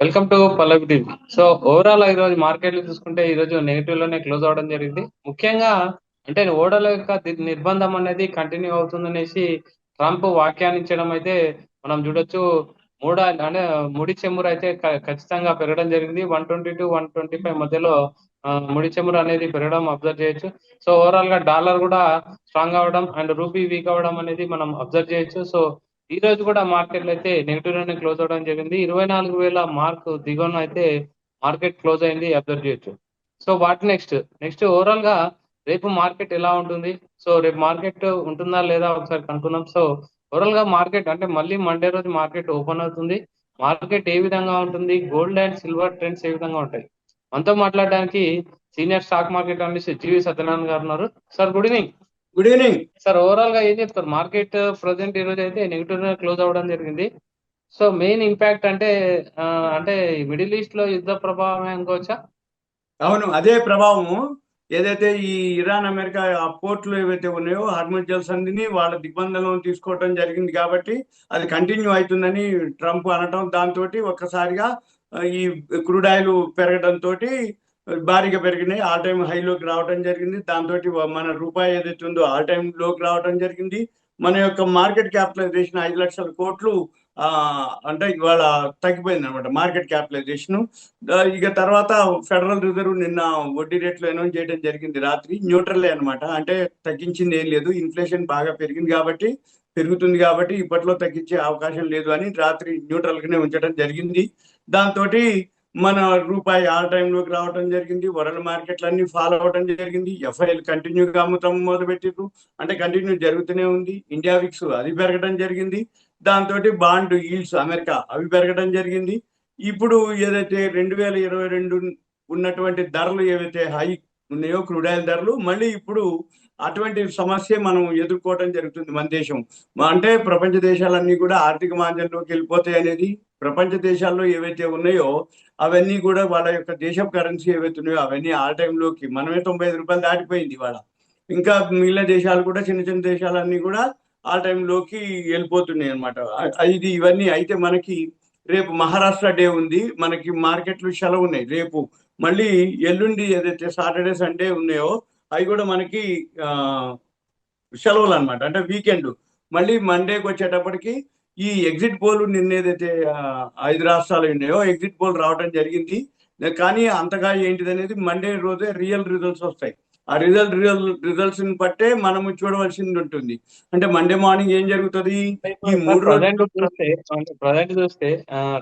Welcome to Pallavi TV. So overall ఈ రోజు మార్కెట్లు చూసుకుంటే ఈ రోజు నెగిటివ్ లోనే క్లోజ్ అవడం జరిగింది. ముఖ్యంగా అంటే ఓడల యొక్క నిర్బంధం అనేది కంటిన్యూ అవుతుందనేసి ట్రంప్ వ్యాఖ్యానించడం అయితే మనం చూడొచ్చు. అంటే ముడి చెమురు అయితే ఖచ్చితంగా పెరగడం జరిగింది. 120 to 125 మధ్యలో ముడి చెమురు అనేది పెరగడం అబ్జర్వ్ చేయొచ్చు. సో ఓవరాల్ గా డాలర్ కూడా స్ట్రాంగ్ అవడం అండ్ రూపీ వీక్ అవడం అనేది మనం అబ్జర్వ్ చేయొచ్చు. సో ఈ రోజు కూడా మార్కెట్లు అయితే నెగిటివ్ లోనే క్లోజ్ అవడం జరిగింది. 24,000 మార్క్ దిగువన అయితే మార్కెట్ క్లోజ్ అయింది అబ్జర్వ్ చేయొచ్చు. సో వాట్ నెక్స్ట్ ఓవరాల్ గా రేపు మార్కెట్ ఎలా ఉంటుంది? సో రేపు మార్కెట్ ఉంటుందా లేదా ఒకసారి కనుక్కుందాం. సో ఓవరాల్ గా మార్కెట్ అంటే మళ్ళీ మండే రోజు మార్కెట్ ఓపెన్ అవుతుంది. మార్కెట్ ఏ విధంగా ఉంటుంది? గోల్డ్ అండ్ సిల్వర్ ట్రెండ్స్ ఏ విధంగా ఉంటాయి? మనతో మాట్లాడడానికి సీనియర్ స్టాక్ మార్కెట్ అనలిస్ట్ జీవి సత్యనారాయణ గారు ఉన్నారు. Sir good evening. Good evening. Sir overall గా ఏం చెప్తారు? మార్కెట్ ప్రజెంట్ ఈ రోజు అయితే నెగిటివ్ క్లోజ్ అవ్వడం జరిగింది. సో మెయిన్ ఇంపాక్ట్ అంటే ఆ, అంటే మిడిల్ ఈస్ట్ లో యుద్ధ ప్రభావం అనుకోవచ్చా? అవును, అదే ప్రభావము. ఏదైతే ఈ ఇరాన్ అమెరికా ఆ పోర్టులు ఏవైతే ఉన్నాయో హార్మజ్ జలసంధిని వాళ్ళ దిగ్బంధంలో తీసుకోవడం జరిగింది కాబట్టి అది కంటిన్యూ అవుతుందని ట్రంప్ అనటం, దాంతో ఒక్కసారిగా ఈ క్రూడ్ ఆయిల్ పెరగడంతో భారీగా పెరిగినాయి, ఆల్ టైమ్ హైలోకి రావడం జరిగింది. దాంతో మన రూపాయి ఏదైతే ఉందో ఆల్ టైమ్ లోకి రావడం జరిగింది. మన యొక్క మార్కెట్ క్యాపిటలైజేషన్ 5 లక్షల కోట్లు ఆ అంటే ఇవాళ తగ్గిపోయింది అనమాట మార్కెట్ క్యాపిటలైజేషన్. ఇక తర్వాత ఫెడరల్ రిజర్వ్ నిన్న వడ్డీ రేట్లు అనౌన్స్ చేయడం జరిగింది. రాత్రి న్యూట్రలే అనమాట, అంటే తగ్గించింది ఏం లేదు. ఇన్ఫ్లేషన్ బాగా పెరిగింది కాబట్టి, పెరుగుతుంది కాబట్టి ఇప్పట్లో తగ్గించే అవకాశం లేదు అని రాత్రి న్యూట్రల్ గానే ఉంచడం జరిగింది. దాంతో మన రూపాయి ఆల్ టైమ్ లోకి రావడం జరిగింది. వరల్డ్ మార్కెట్లు అన్ని ఫాలో అవడం జరిగింది. ఎఫ్ఐఎల్ కంటిన్యూగా అమ్ముతాం మొదలుపెట్టిరు, అంటే కంటిన్యూ జరుగుతూనే ఉంది. ఇండియా విక్స్ అది పెరగడం జరిగింది. దాంతో బాండ్ ఈల్డ్స్ అమెరికా అవి పెరగడం జరిగింది. ఇప్పుడు ఏదైతే 2022 ఉన్నటువంటి ధరలు ఏవైతే హై ఉన్నాయో క్రూడ్ ఆయిల్ ధరలు, మళ్ళీ ఇప్పుడు అటువంటి సమస్య మనం ఎదుర్కోవడం జరుగుతుంది మన దేశం. అంటే ప్రపంచ దేశాలన్నీ కూడా ఆర్థిక మాంద్యంలోకి వెళ్ళిపోతాయి అనేది, ప్రపంచ దేశాల్లో ఏవైతే ఉన్నాయో అవన్నీ కూడా వాళ్ళ యొక్క దేశపు కరెన్సీ ఏవైతే ఉన్నాయో అవన్నీ ఆల్ టైమ్ లోకి, మనమే 95 రూపాయలు దాటిపోయింది ఇవాళ. ఇంకా మిగిలిన దేశాలు కూడా, చిన్న చిన్న దేశాలన్నీ కూడా ఆల్ టైమ్ లోకి వెళ్ళిపోతున్నాయి అనమాట. ఇది ఇవన్నీ అయితే మనకి రేపు మహారాష్ట్ర డే ఉంది, మనకి మార్కెట్లు సెలవు ఉన్నాయి రేపు. మళ్ళీ ఎల్లుండి ఏదైతే సాటర్డే సండే ఉన్నాయో అవి కూడా మనకి ఆ సెలవులు అనమాట, అంటే వీకెండ్. మళ్ళీ మండేకి వచ్చేటప్పటికి ఈ ఎగ్జిట్ పోల్ నిన్న ఏదైతే 5 రాష్ట్రాలు ఉన్నాయో ఎగ్జిట్ పోల్ రావడం జరిగింది. కానీ అంతగా ఏంటిది అనేది మండే రోజే రియల్ రిజల్ట్స్ వస్తాయి. ఆ రిజల్ట్స్ ని బట్టే మనము చూడవలసింది ఉంటుంది. అంటే మండే మార్నింగ్ ఏం జరుగుతుంది ఈ సార్ మూడు ప్రజెంట్ రోజులు. చూస్తే అంటే ప్రజెంట్ చూస్తే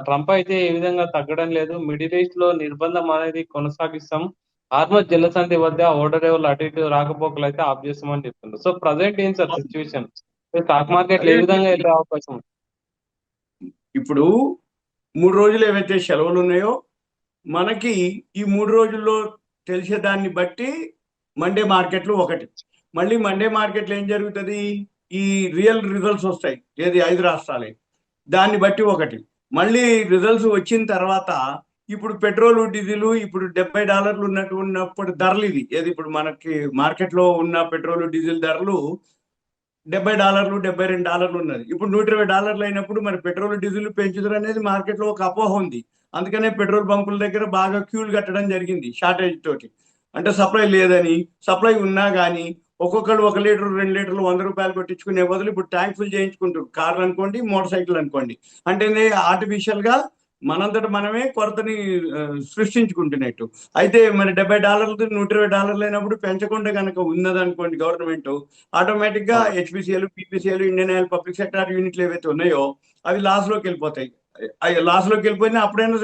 ట్రంప్ అయితే ఏ విధంగా తగ్గడం లేదు. మిడిల్ ఈస్ట్ లో నిర్బంధం అనేది కొనసాగిస్తాం. హార్మజ్ జలసంధి వద్ద ఓడరేవులు అటు ఇటు రాకపోకలు అయితే ఆఫ్ చేస్తామని చెప్తున్నారు. సో ప్రజెంట్ ఏం సార్ సిచ్యువేషన్? స్టాక్ మార్కెట్ ఏ అదే విధంగా వెళ్ళే అవకాశం ఉంది? ఇప్పుడు 3 రోజులు ఏవైతే సెలవులు ఉన్నాయో మనకి ఈ 3 రోజుల్లో తెలిసేదాన్ని బట్టి మండే మార్కెట్లు ఒకటి. మళ్ళీ మండే మార్కెట్లో ఏం జరుగుతుంది, ఈ రియల్ రిజల్ట్స్ వస్తాయి, ఏది 5 రాష్ట్రాలే, దాన్ని బట్టి ఒకటి. మళ్ళీ రిజల్ట్స్ వచ్చిన తర్వాత ఇప్పుడు పెట్రోల్ డీజిల్ ఇప్పుడు $70 ఉన్నప్పుడు ధరలు ఇవి, ఏది ఇప్పుడు మనకి మార్కెట్లో ఉన్న పెట్రోల్ డీజిల్ ధరలు $70, $72 ఉన్నది. ఇప్పుడు $120 అయినప్పుడు మరి పెట్రోల్ డీజిల్ పెంచుతారు అనేది మార్కెట్లో ఒక అపోహ ఉంది. అందుకనే పెట్రోల్ బంకుల దగ్గర బాగా క్యూలు కట్టడం జరిగింది షార్టేజ్ తోటి. అంటే సప్లై లేదని. సప్లై ఉన్నా కానీ ఒక్కొక్కరు 1 లీటర్ 2 లీటర్లు ₹100 కొట్టించుకునే బదులు ఇప్పుడు ట్యాంక్ ఫుల్ చేయించుకుంటారు, కార్లు అనుకోండి మోటార్ సైకిల్ అనుకోండి. అంటే ఆర్టిఫిషియల్ గా మనంతట మనమే కొరతని సృష్టించుకుంటున్నట్టు. అయితే మరి $70 $120 అయినప్పుడు పెంచకుండా కనుక ఉన్నదనుకోండి గవర్నమెంట్, ఆటోమేటిక్ గా HPCL BPCL Indian oil public sector యూనిట్లు ఏవైతే ఉన్నాయో అవి లాస్ లోకి వెళ్ళిపోతాయి. అవి లాస్ లోకి వెళ్ళిపోయినా అప్పుడైనా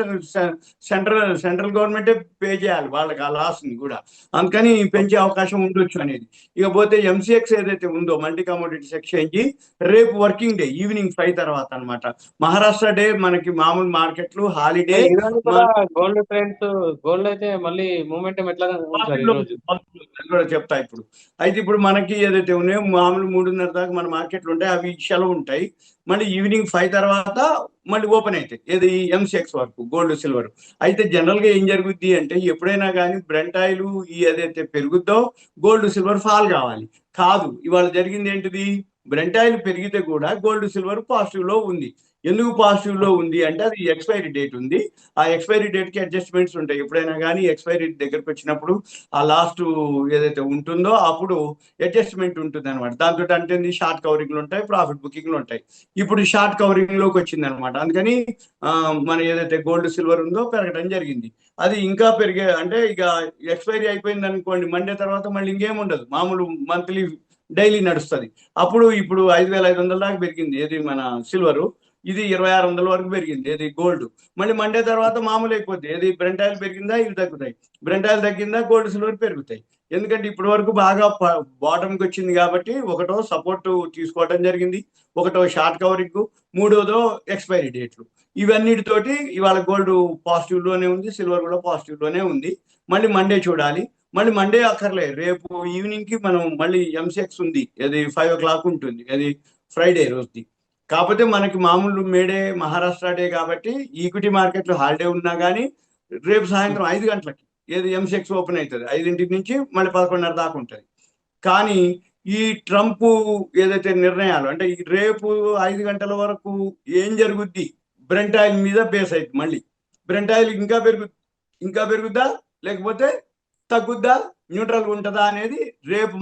సెంట్రల్ గవర్నమెంటే పే చేయాలి వాళ్ళకి ఆ లాస్ ని కూడా. అందుకని పెంచే అవకాశం ఉండొచ్చు అనేది. ఇకపోతే ఎంసీఎక్స్ ఏదైతే ఉందో మల్టీ కమోడిటీస్ ఎక్స్చేంజ్, రేపు వర్కింగ్ డే ఈవినింగ్ 5 తర్వాత అనమాట. మహారాష్ట్ర డే మనకి మామూలు మార్కెట్లు హాలిడే. ఈ రోజు కూడా గోల్డ్ ట్రెండ్స్, గోల్డ్ అయితే మళ్ళీ మూమెంటం ఎట్లా ఉంది సార్ ఈ రోజు? కూడా చెప్తా ఇప్పుడు. అయితే ఇప్పుడు మనకి ఏదైతే ఉన్నాయో మామూలు 3:30 దాకా మన మార్కెట్లు ఉంటాయి, అవి సెలవు ఉంటాయి. మళ్ళీ ఈవినింగ్ 5 తర్వాత మళ్ళీ ఓపెన్ అవుతాయి, ఏది ఎంసెక్స్ వరకు గోల్డ్ సిల్వర్. అయితే జనరల్ గా ఏం జరుగుద్ది అంటే ఎప్పుడైనా కానీ బ్రెంట్ ఆయిల్ ఈ ఏదైతే పెరుగుద్దో గోల్డ్ సిల్వర్ ఫాల్ కావాలి. కాదు, ఇవాళ జరిగింది ఏంటిది, బ్రెంట్ ఆయిల్ పెరిగితే కూడా గోల్డ్ సిల్వర్ పాజిటివ్ లో ఉంది. ఎందుకు పాజిటివ్ లో ఉంది అంటే అది ఎక్స్పైరీ డేట్ ఉంది. ఆ ఎక్స్పైరీ డేట్ కి అడ్జస్ట్మెంట్స్ ఉంటాయి. ఎప్పుడైనా కానీ ఎక్స్పైరీ దగ్గరకు వచ్చినప్పుడు ఆ లాస్ట్ ఏదైతే ఉంటుందో అప్పుడు అడ్జస్ట్మెంట్ ఉంటుంది అనమాట. దాంతో అంటే షార్ట్ కవరింగ్లు ఉంటాయి, ప్రాఫిట్ బుకింగ్లు ఉంటాయి. ఇప్పుడు షార్ట్ కవరింగ్ లోకి వచ్చింది అనమాట. అందుకని మన ఏదైతే గోల్డ్ సిల్వర్ ఉందో పెరగడం జరిగింది. అది ఇంకా పెరిగే అంటే ఇక ఎక్స్పైరీ అయిపోయింది అనుకోండి, మండే తర్వాత మళ్ళీ ఇంకేం ఉండదు, మామూలు మంత్లీ డైలీ నడుస్తుంది. అప్పుడు ఇప్పుడు 5,500 దాకా పెరిగింది ఏది మన సిల్వరు. ఇది 2,600 వరకు పెరిగింది ఏది గోల్డ్. మళ్ళీ మండే తర్వాత మామూలు అయిపోద్ది, ఏది బ్రెంట్ ఆయిల్ పెరిగిందా ఇవి తగ్గుతాయి, బ్రెంట్ ఆయిల్ తగ్గిందా గోల్డ్ సిల్వర్ పెరుగుతాయి. ఎందుకంటే ఇప్పటి వరకు బాగా బాటంకి వచ్చింది కాబట్టి ఒకటో సపోర్ట్ తీసుకోవడం జరిగింది, ఒకటో షార్ట్ కవరింగ్, మూడోదో ఎక్స్పైరీ డేట్లు. ఇవన్నిటితోటి ఇవాళ గోల్డ్ పాజిటివ్ లోనే ఉంది, సిల్వర్ కూడా పాజిటివ్ లోనే ఉంది. మళ్ళీ మండే చూడాలి. మళ్ళీ మండే అక్కర్లే, రేపు ఈవినింగ్ కి మనం మళ్ళీ ఎంసెక్స్ ఉంది, అది 5 o'clock ఉంటుంది, అది ఫ్రైడే రోజుది. కాకపోతే మనకి మామూలు మేడే మహారాష్ట్ర డే కాబట్టి ఈక్విటీ మార్కెట్లు హాలిడే ఉన్నా కానీ రేపు సాయంత్రం 5 గంటలకి ఏది ఎంసెక్స్ ఓపెన్ అవుతుంది, 5 నుంచి మళ్ళీ 11:30 దాకా ఉంటుంది. కానీ ఈ ట్రంప్ ఏదైతే నిర్ణయాలు అంటే ఈ రేపు 5 గంటల వరకు ఏం జరుగుద్ది, బ్రెంట్ ఆయిల్ మీద బేస్ అవుతుంది. మళ్ళీ బ్రెంట్ ఆయిల్ ఇంకా పెరుగుద్దా లేకపోతే తగ్గుద్దా, న్యూట్రల్ ఉంటుందా అనేది రేపు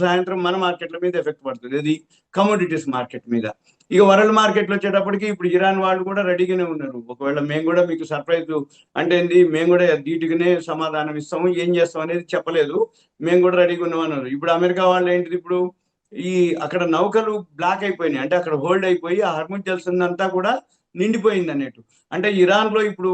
సాయంత్రం మన మార్కెట్ల మీద ఎఫెక్ట్ పడుతుంది, ఇది కమోడిటీస్ మార్కెట్ మీద. ఇక వరల్డ్ మార్కెట్లు వచ్చేటప్పటికి ఇప్పుడు ఇరాన్ వాళ్ళు కూడా రెడీగానే ఉన్నారు. ఒకవేళ మేము కూడా మీకు సర్ప్రైజ్ అంటే ఏంది, మేము కూడా ధీటుగానే సమాధానం ఇస్తాము, ఏం చేస్తాం అనేది చెప్పలేదు, మేము కూడా రెడీగా ఉన్నామన్నారు. ఇప్పుడు అమెరికా వాళ్ళు ఏంటిది, ఇప్పుడు ఈ అక్కడ నౌకలు బ్లాక్ అయిపోయినాయి, అంటే అక్కడ హోల్డ్ అయిపోయి ఆ హర్ముజ్ జల్సంద్ అంతా కూడా నిండిపోయింది అన్నట్టు. అంటే ఇరాన్ లో ఇప్పుడు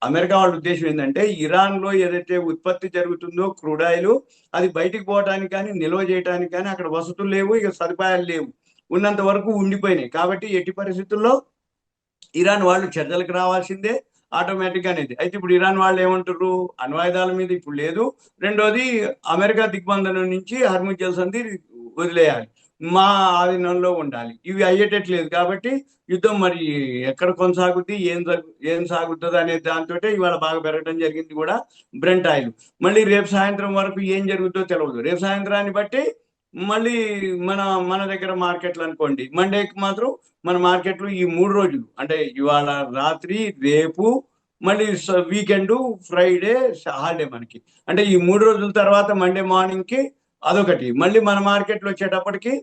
అమెరికా వాళ్ళ ఉద్దేశం ఏంటంటే ఇరాన్ లో ఏదైతే ఉత్పత్తి జరుగుతుందో క్రూడ్ ఆయిల్, అది బయటికి పోవడానికి కానీ నిల్వ చేయడానికి కానీ అక్కడ వసతులు లేవు, ఇక సదుపాయాలు లేవు, ఉన్నంత వరకు ఉండిపోయినాయి. కాబట్టి ఎట్టి పరిస్థితుల్లో ఇరాన్ వాళ్ళు చర్చలకు రావాల్సిందే ఆటోమేటిక్ అనేది. అయితే ఇప్పుడు ఇరాన్ వాళ్ళు ఏమంటారు, అణ్వాయుధాల మీద ఇప్పుడు లేదు, రెండోది అమెరికా దిగ్బంధనం నుంచి హర్ముజ్ జల్సంది వదిలేయాలి, మా ఆధీనంలో ఉండాలి, ఇవి అయ్యేటట్లేదు. కాబట్టి యుద్ధం మరి ఎక్కడ కొనసాగుద్ది, ఏం సాగుతుంది అనే దాంతో ఇవాళ బాగా పెరగడం జరిగింది కూడా బ్రెంట్ ఆయిల్. మళ్ళీ రేపు సాయంత్రం వరకు ఏం జరుగుతుందో తెలియదు. రేపు సాయంత్రాన్ని బట్టి మళ్ళీ మన మన దగ్గర మార్కెట్లు అనుకోండి, మండేకి మాత్రం మన మార్కెట్లు ఈ 3 రోజులు అంటే ఇవాళ రాత్రి, రేపు, మళ్ళీ వీకెండ్, ఫ్రైడే హాలిడే మనకి. అంటే ఈ 3 రోజుల తర్వాత మండే మార్నింగ్ కి అదొకటి. మళ్ళీ మన మార్కెట్లు వచ్చేటప్పటికి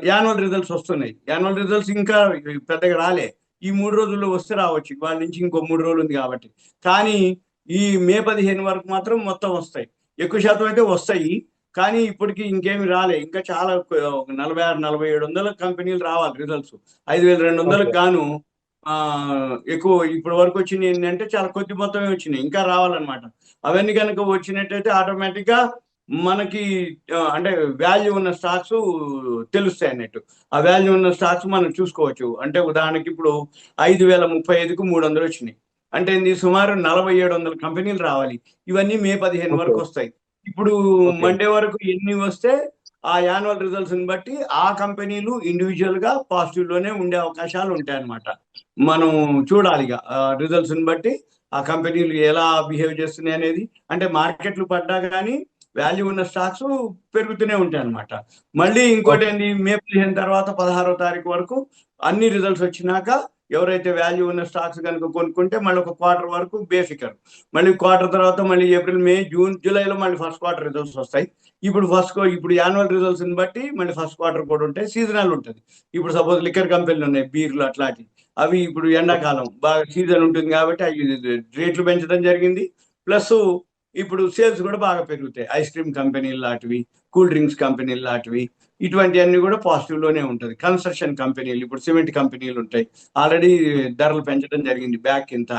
యాన్యువల్ రిజల్ట్స్ వస్తున్నాయి. యాన్యువల్ రిజల్ట్స్ ఇంకా పెద్దగా రాలే, ఈ 3 రోజుల్లో వస్తే రావచ్చు, వాళ్ళ నుంచి ఇంకో 3 రోజులు ఉంది కాబట్టి. కానీ ఈ మే 15 వరకు మాత్రం మొత్తం వస్తాయి, ఎక్కువ శాతం అయితే వస్తాయి. కానీ ఇప్పటికి ఇంకేమి రాలే, ఇంకా చాలా 46,000-47,000 కంపెనీలు రావాలి రిజల్ట్స్. 5,200 గాను ఎక్కువ ఇప్పటి వరకు వచ్చినాయి ఏంటంటే చాలా కొద్ది మొత్తమే వచ్చినాయి, ఇంకా రావాలన్నమాట. అవన్నీ కనుక వచ్చినట్టయితే ఆటోమేటిక్ గా మనకి అంటే వాల్యూ ఉన్న స్టాక్స్ తెలుస్తాయి అన్నట్టు. ఆ వాల్యూ ఉన్న స్టాక్స్ మనం చూసుకోవచ్చు. అంటే ఉదాహరణకి ఇప్పుడు 5,035కు 300 వచ్చినాయి అంటే సుమారు 4,700 కంపెనీలు రావాలి. ఇవన్నీ మే 15 వరకు వస్తాయి. ఇప్పుడు మండే వరకు ఎన్ని వస్తే ఆ యాన్యువల్ రిజల్ట్స్ ని బట్టి ఆ కంపెనీలు ఇండివిజువల్ గా పాజిటివ్ లోనే ఉండే అవకాశాలు ఉంటాయి అన్నమాట. మనం చూడాలి ఇక రిజల్ట్స్ ని బట్టి ఆ కంపెనీలు ఎలా బిహేవ్ చేస్తున్నాయి అనేది. అంటే మార్కెట్లు పడ్డా కానీ వాల్యూ ఉన్న స్టాక్స్ పెరుగుతూనే ఉంటాయి అన్నమాట. మళ్ళీ ఇంకోటి ఏంటి, మే 15 తర్వాత 16వ తారీఖు వరకు అన్ని రిజల్ట్స్ వచ్చినాక ఎవరైతే వాల్యూ ఉన్న స్టాక్స్ కనుక కొనుక్కుంటే మళ్ళీ ఒక క్వార్టర్ వరకు బేసికర్, మళ్ళీ క్వార్టర్ తర్వాత మళ్ళీ ఏప్రిల్, మే, జూన్, జూలైలో మళ్ళీ ఫస్ట్ క్వార్టర్ రిజల్ట్స్ వస్తాయి. ఇప్పుడు యాన్యువల్ రిజల్ట్స్ ని బట్టి మళ్ళీ ఫస్ట్ క్వార్టర్ కూడా ఉంటాయి, సీజనల్ ఉంటుంది. ఇప్పుడు సపోజ్ లిక్కర్ కంపెనీలు ఉన్నాయి, బీర్లు అట్లాంటి, అవి ఇప్పుడు ఎండాకాలం బాగా సీజన్ ఉంటుంది కాబట్టి అవి రేట్లు పెంచడం జరిగింది. ప్లస్ ఇప్పుడు సేల్స్ కూడా బాగా పెరుగుతాయి, ఐస్ క్రీమ్ కంపెనీలు లాంటివి, కూల్ డ్రింక్స్ కంపెనీలు లాంటివి, ఇటువంటివన్నీ కూడా పాజిటివ్ లోనే ఉంటుంది. కన్స్ట్రక్షన్ కంపెనీలు, ఇప్పుడు సిమెంట్ కంపెనీలు ఉంటాయి, ఆల్రెడీ ధరలు పెంచడం జరిగింది బ్యాక్ ఇంత.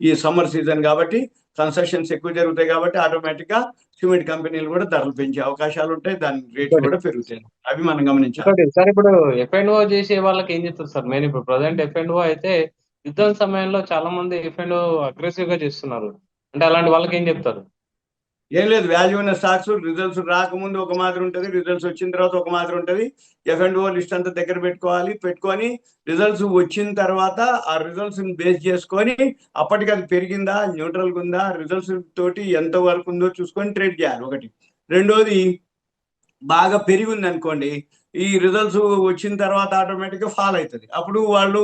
ఈ సమ్మర్ సీజన్ కాబట్టి కన్స్ట్రక్షన్స్ ఎక్కువ జరుగుతాయి కాబట్టి ఆటోమేటిక్ గా సిమెంట్ కంపెనీలు కూడా ధరలు పెంచే అవకాశాలు ఉంటాయి, దాని రేట్లు కూడా పెరుగుతాయి. అవి మనం గమనించాలి. సార్ ఇప్పుడు ఎఫ్ఎండ్ఓ చేసే వాళ్ళకి ఏం చెప్తారు సార్? మెయిన్ ఇప్పుడు ప్రజెంట్ ఎఫ్ఎండ్ఓ అయితే యుద్ధం సమయంలో చాలా మంది ఎఫ్ఎండ్ఓ అగ్రెసివ్ గా చేస్తున్నారు, అంటే అలాంటి వాళ్ళకి ఏం చెప్తారు? ఏం లేదు, వాల్యూ ఉన్న స్టాక్స్ రిజల్ట్స్ రాకముందు ఒక మాదిరి ఉంటుంది, రిజల్ట్స్ వచ్చిన తర్వాత ఒక మాదిరి ఉంటుంది. F&O లిస్ట్ అంతా దగ్గర పెట్టుకొని రిజల్ట్స్ వచ్చిన తర్వాత ఆ రిజల్ట్స్ బేస్ చేసుకొని అప్పటికి అది పెరిగిందా, న్యూట్రల్గా ఉందా, రిజల్ట్స్ తోటి ఎంత వరకు ఉందో చూసుకొని ట్రేడ్ చేయాలి ఒకటి. రెండోది బాగా పెరిగి ఉంది అనుకోండి, ఈ రిజల్ట్స్ వచ్చిన తర్వాత ఆటోమేటిక్గా ఫాలో అవుతుంది. అప్పుడు వాళ్ళు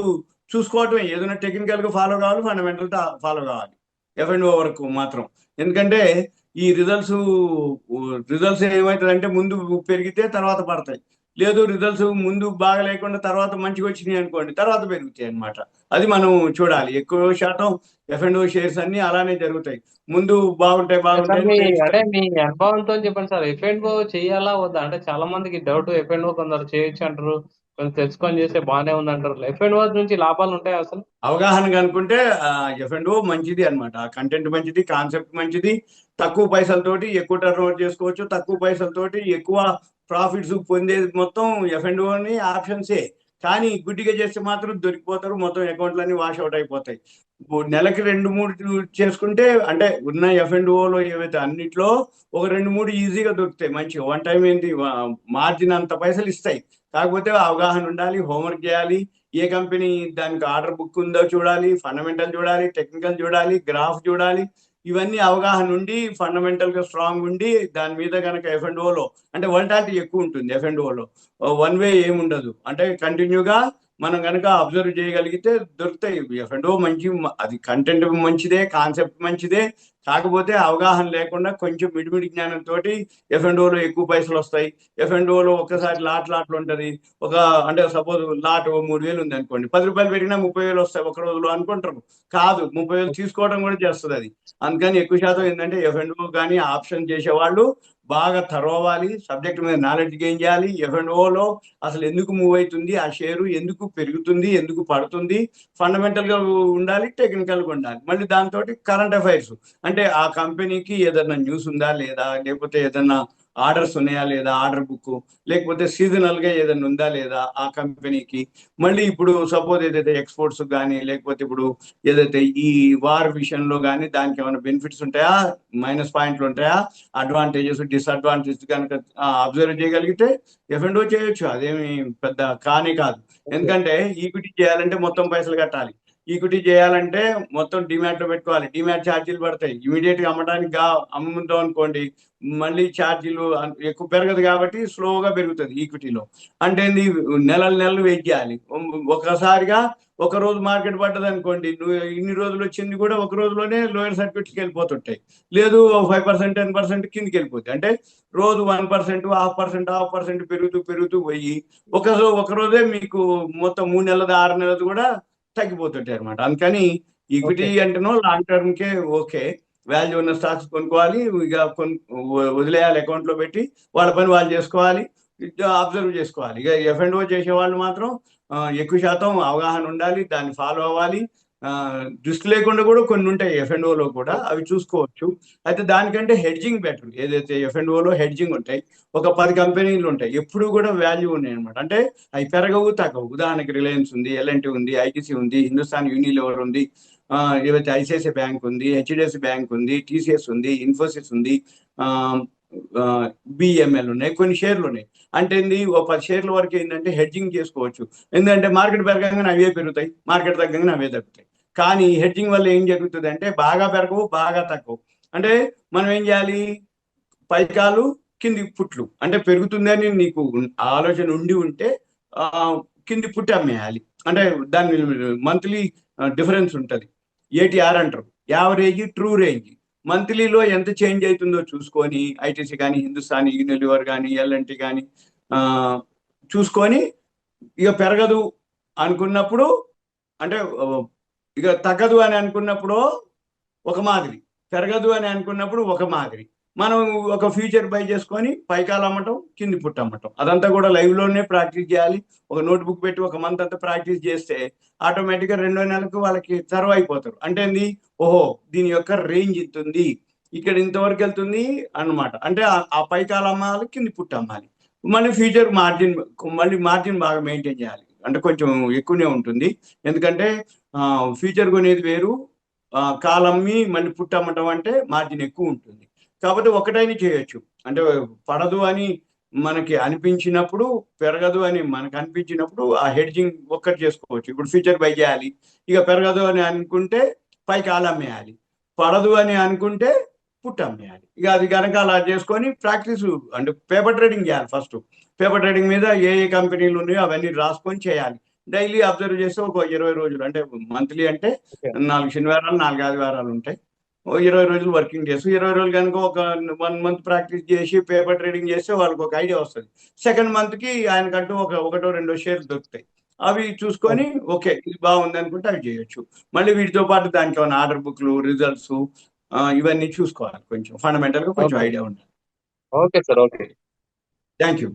చూసుకోవటమే, ఏదైనా టెక్నికల్ గా ఫాలో కావాలి, ఫండమెంటల్ ఫాలో కావాలి F&O వరకు మాత్రం. ఎందుకంటే ఈ రిజల్ట్స్ ఏమవుతుందంటే ముందు పెరిగితే తర్వాత పడతాయి, లేదు రిజల్ట్స్ ముందు బాగా లేకుండా తర్వాత మంచిగా వచ్చినాయి అనుకోండి తర్వాత పెరుగుతాయి అన్నమాట. అది మనం చూడాలి. ఎక్కువ శాతం F&O షేర్స్ అన్ని అలానే జరుగుతాయి, ముందు బాగుంటాయి సార్ బాగుంటాయి అని అంటే పెంచుతాయి. మీ అనుభవంతో చెప్పండి సార్, F&O చేయాలా వద్దా? అంటే చాలా మందికి డౌట్, F&O కొందరు చేయొచ్చు అంటారు, కొంచెం తెలుసుకొని చేస్తే బాగానే ఉంది అంటారు. F&O నుంచి లాభాలు ఉంటాయి అసలు? అవగాహన కనుకుంటే F&O మంచిది అన్నమాట. ఆ కంటెంట్ మంచిది, కాన్సెప్ట్ మంచిది, తక్కువ పైసలతోటి ఎక్కువ టర్న్ ఓవర్ చేసుకోవచ్చు, తక్కువ పైసలతోటి ఎక్కువ ప్రాఫిట్స్ పొందేది మొత్తం F&Oని ఆప్షన్సే. కానీ గుడ్డిగా చేస్తే మాత్రం దొరికిపోతారు, మొత్తం అకౌంట్లన్నీ వాష్ అవుట్ అయిపోతాయి. నెలకి 2-3 చేసుకుంటే, అంటే ఉన్న F&Oలో ఏవైతే అన్నిట్లో ఒక 2-3 ఈజీగా దొరుకుతాయి మంచిగా. వన్ టైం ఏంటి, మార్జిన్ అంత పైసలు ఇస్తాయి. కాకపోతే అవగాహన ఉండాలి, హోంవర్క్ చేయాలి, ఏ కంపెనీ దానికి ఆర్డర్ బుక్ ఉందో చూడాలి, ఫండమెంటల్ చూడాలి, టెక్నికల్ చూడాలి, గ్రాఫ్ చూడాలి. ఇవన్నీ అవగాహన ఉండి ఫండమెంటల్ గా స్ట్రాంగ్ ఉండి దాని మీద కనుక F&Oలో అంటే వోల్టాలిటీ ఎక్కువ ఉంటుంది. F&Oలో వన్ వే ఏముండదు, అంటే కంటిన్యూగా మనం కనుక అబ్జర్వ్ చేయగలిగితే దొరుకుతాయి. F&O మంచి, అది కంటెంట్ మంచిదే, కాన్సెప్ట్ మంచిదే. కాకపోతే అవగాహన లేకుండా కొంచెం మిడిమిడి జ్ఞానంతో F&Oలో ఎక్కువ పైసలు వస్తాయి. F&Oలో ఒక్కసారి లాట్లు ఉంటది. ఒక అంటే సపోజ్ లాట్ 3,000 ఉంది అనుకోండి, ₹10 పెట్టినా 30,000 వస్తాయి ఒక రోజులో అనుకుంటారు. కాదు, 30,000 తీసుకోవడం కూడా చేస్తుంది అది. అందుకని ఎక్కువ శాతం ఏంటంటే F&O కానీ ఆప్షన్ చేసేవాళ్ళు బాగా తరవాలి, సబ్జెక్ట్ మీద నాలెడ్జ్ గెయిన్ చేయాలి. F&Oలో అసలు ఎందుకు మూవ్ అవుతుంది, ఆ షేరు ఎందుకు పెరుగుతుంది, ఎందుకు పడుతుంది, ఫండమెంటల్ గా ఉండాలి, టెక్నికల్ గా ఉండాలి. మళ్ళీ దాంతో కరెంట్ అఫైర్స్, అంటే ఆ కంపెనీకి ఏదైనా న్యూస్ ఉందా లేదా, లేకపోతే ఏదైనా ఆర్డర్స్ ఉన్నాయా లేదా, ఆర్డర్ బుక్, లేకపోతే సీజనల్ గా ఏదైనా ఉందా లేదా ఆ కంపెనీకి. మళ్ళీ ఇప్పుడు సపోజ్ ఏదైతే ఎక్స్పోర్ట్స్ కానీ, లేకపోతే ఇప్పుడు ఏదైతే ఈ వార్ విషయంలో కానీ దానికి ఏమైనా బెనిఫిట్స్ ఉంటాయా, మైనస్ పాయింట్లు ఉంటాయా, అడ్వాంటేజెస్ డిసడ్వాంటేజెస్ కనుక అబ్జర్వ్ చేయగలిగితే F&O చేయొచ్చు. అదేమి పెద్ద కానే కాదు. ఓకే. ఎందుకంటే ఈక్విటీ చేయాలంటే మొత్తం పైసలు కట్టాలి, ఈక్విటీ చేయాలంటే మొత్తం డిమాట్ లో పెట్టుకోవాలి, డిమాట్ ఛార్జీలు పడతాయి. ఇమీడియట్ గా అమ్మడానికి అమ్ముతాం అనుకోండి, మళ్ళీ ఛార్జీలు ఎక్కువ పెరగదు కాబట్టి స్లోగా పెరుగుతుంది ఈక్విటీలో. అంటే నెలలు వెయిట్ చేయాలి. ఒకసారిగా ఒక రోజు మార్కెట్ పడ్డది అనుకోండి, నువ్వు ఇన్ని రోజులు వచ్చింది కూడా ఒక రోజులోనే లోయర్ సర్క్యూట్కి వెళ్ళిపోతుంటాయి, లేదు 5% 10% కిందికి వెళ్ళిపోతాయి. అంటే రోజు 1%, 0.5% పెరుగుతూ పెరుగుతూ పోయి ఒక రోజే మీకు మొత్తం 3 నెలది 6 నెలది కూడా తగ్గిపోతుంటాయి అనమాట. అందుకని ఈక్విటీ ఓకే. అంటేనో లాంగ్ టర్మ్ కే ఓకే, వాల్యూ ఉన్న స్టాక్స్ కొనుక్కోవాలి, ఇక వదిలేయాలి అకౌంట్ లో పెట్టి, వాళ్ళ పని వాళ్ళు చేసుకోవాలి, అబ్జర్వ్ చేసుకోవాలి. ఇక F&O చేసే వాళ్ళు మాత్రం ఎక్కువ శాతం అవగాహన ఉండాలి, దాన్ని ఫాలో అవ్వాలి. ఆ, దృష్టి లేకుండా కూడా కొన్ని ఉంటాయి F&Oలో కూడా, అవి చూసుకోవచ్చు. అయితే దానికంటే హెడ్జింగ్ బెటర్. ఏదైతే F&Oలో హెడ్జింగ్ ఉంటాయి, ఒక 10 కంపెనీలు ఉంటాయి, ఎప్పుడు కూడా వాల్యూ ఉన్నాయి అనమాట. అంటే అవి పెరగవు తగ్గవు. ఉదాహరణకి రిలయన్స్ ఉంది, ఎల్ఎన్టీ ఉంది, ఐటీసీ ఉంది, హిందుస్థాన్ యూనిలివర్ ఉంది, ఏవైతే ఐసిఐసిఐ బ్యాంక్ ఉంది, హెచ్డిఎఫ్సి బ్యాంక్ ఉంది, టీసీఎస్ ఉంది, ఇన్ఫోసిస్ ఉంది, బిఎంఎల్ ఉన్నాయి, కొన్ని షేర్లు ఉన్నాయి. అంటే ఓ 10 షేర్ల వరకు ఏంటంటే హెడ్జింగ్ చేసుకోవచ్చు. ఎందుకంటే మార్కెట్ పెరగంగానే అవే పెరుగుతాయి, మార్కెట్ తగ్గంగానే అవే తగ్గుతాయి. కానీ హెడ్జింగ్ వల్ల ఏం జరుగుతుంది అంటే బాగా పెరగవు, బాగా తగ్గవు. అంటే మనం ఏం చేయాలి, పైకాలు కింది పుట్లు, అంటే పెరుగుతుందని నీకు ఆలోచన ఉండి ఉంటే ఆ, కింది పుట్టి అమ్మేయాలి. అంటే దాని మంత్లీ డిఫరెన్స్ ఉంటుంది, ఏటీఆర్ అంటారు, యావరేజ్ ట్రూ రేంజ్. మంత్లీలో ఎంత చేంజ్ అవుతుందో చూసుకొని ఐటీసీ కానీ, హిందుస్థాన్ యూనిలివర్ కానీ, ఎల్ఎన్టీ కానీ చూసుకొని, ఇక పెరగదు అనుకున్నప్పుడు, అంటే ఇక తగ్గదు అని అనుకున్నప్పుడు ఒక మాదిరి, పెరగదు అని అనుకున్నప్పుడు ఒక మాదిరి, మనం ఒక ఫ్యూచర్ బై చేసుకొని పైకాలు అమ్మటం, కింది పుట్టు అమ్మటం, అదంతా కూడా లైవ్ లోనే ప్రాక్టీస్ చేయాలి. ఒక నోట్ బుక్ పెట్టి ఒక మంత్ అంతా ప్రాక్టీస్ చేస్తే ఆటోమేటిక్గా 2వ నెలకు వాళ్ళకి సర్వ్ అయిపోతారు. అంటే ఓహో, దీని యొక్క రేంజ్ ఇంత ఉంది, ఇక్కడ ఇంతవరకు వెళ్తుంది అన్నమాట. అంటే ఆ పైకాలు అమ్మాలి, కింది పుట్టు అమ్మాలి. మళ్ళీ ఫ్యూచర్ మార్జిన్, మళ్ళీ మార్జిన్ బాగా మెయింటైన్ చేయాలి, అంటే కొంచెం ఎక్కువనే ఉంటుంది. ఎందుకంటే ఫ్యూచర్ కొనేది వేరు, కాలమ్మి మళ్ళీ పుట్టమ్మటం అంటే మార్జిన్ ఎక్కువ ఉంటుంది. కాబట్టి ఒకటైనా చేయొచ్చు. అంటే పడదు అని మనకి అనిపించినప్పుడు, పెరగదు అని మనకు అనిపించినప్పుడు ఆ హెడ్జింగ్ ఒక్కటి చేసుకోవచ్చు. ఇప్పుడు ఫ్యూచర్ బై చేయాలి, ఇక పెరగదు అని అనుకుంటే పై కాలం వేయాలి, పడదు అని అనుకుంటే పుట్ అమ్మేయాలి. ఇక అది కనుక అలా చేసుకొని ప్రాక్టీస్ అంటే పేపర్ ట్రేడింగ్ చేయాలి ఫస్ట్. పేపర్ ట్రేడింగ్ మీద ఏ ఏ కంపెనీలు ఉన్నాయో అవన్నీ రాసుకొని చేయాలి. డైలీ అబ్జర్వ్ చేస్తే ఒక 20 రోజులు, అంటే మంత్లీ అంటే ఓకే. 4 శనివారాలు 4 ఆదివారాలు ఉంటాయి. ఓ 20 రోజులు వర్కింగ్ డేస్. 20 రోజులు కనుక ఒక 1 మంత్ ప్రాక్టీస్ చేసి పేపర్ ట్రేడింగ్ చేస్తే వాళ్ళకి ఒక ఐడియా వస్తుంది. సెకండ్ మంత్ కి ఆయనకంటూ ఒకటో రెండో షేర్లు దొరుకుతాయి. అవి చూసుకొని ఓకే ఇది బాగుంది అనుకుంటే అవి చేయొచ్చు. మళ్ళీ వీటితో పాటు దాంట్లో ఉన్న ఆర్డర్ బుక్లు, రిజల్ట్స్, ఇవన్నీ చూసుకోవాలి. కొంచెం ఫండమెంటల్ గా కొంచెం ఓకే. ఐడియా ఉండాలి. Okay sir. Okay. Thank you.